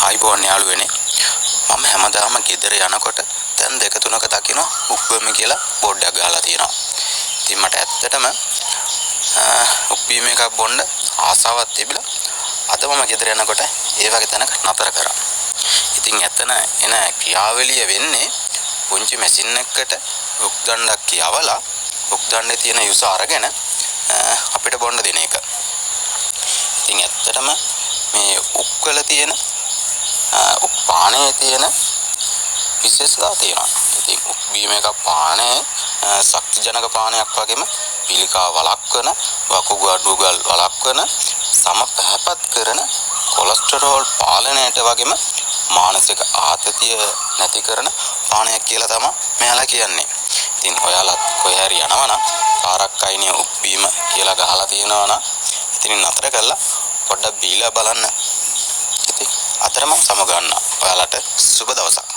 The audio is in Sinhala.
ආයිබෝන් යාළුවනේ. මම හැමදාම ගෙදර යනකොට දැන් 2-3ක දකින්න උක්බීම කියලා බෝඩ් එකක් ගහලා තියෙනවා. ඉතින් මට ඇත්තටම උක්බීම එකක් බොන්න ආසාවක් තිබිලා අද මම ගෙදර යනකොට ඒ වගේ තැනක නතර කරා. ඉතින් එතන එන ක්‍රියාවලිය වෙන්නේ පුංචි මැෂින් එකකට උක් දණ්ඩක් කියවලා උක් දණ්ඩේ තියෙන යුස අරගෙන අපිට බොන්න දෙන එක. ඉතින් ඇත්තටම මේ උක්වල තියෙන උක් පානයේ තියෙන විශේෂතා තියෙනවා. ඉතින් උක් බීම එක පානය ශක්තිජනක පානයක් වගේම පිළිකා වළක්වන, වකුගඩුවල් වළක්වන, සම පැහැපත් කරන, කොලෙස්ටරෝල් පාලනයට වගේම මානසික ආතතිය නැති කරන පානයක් කියලා තමයි මෙයාලා කියන්නේ. ඉතින් ඔයාලත් කොහේ හරි යනවා නම් කාරක් අයිනේ උක් බීම කියලා ගහලා තියෙනවා නම් ඉතින් නතර කරලා පොඩ්ඩක් බීලා බලන්න. ඉතින් අතරම සම ගන්න. ඔයාලට සුබ දවසක්.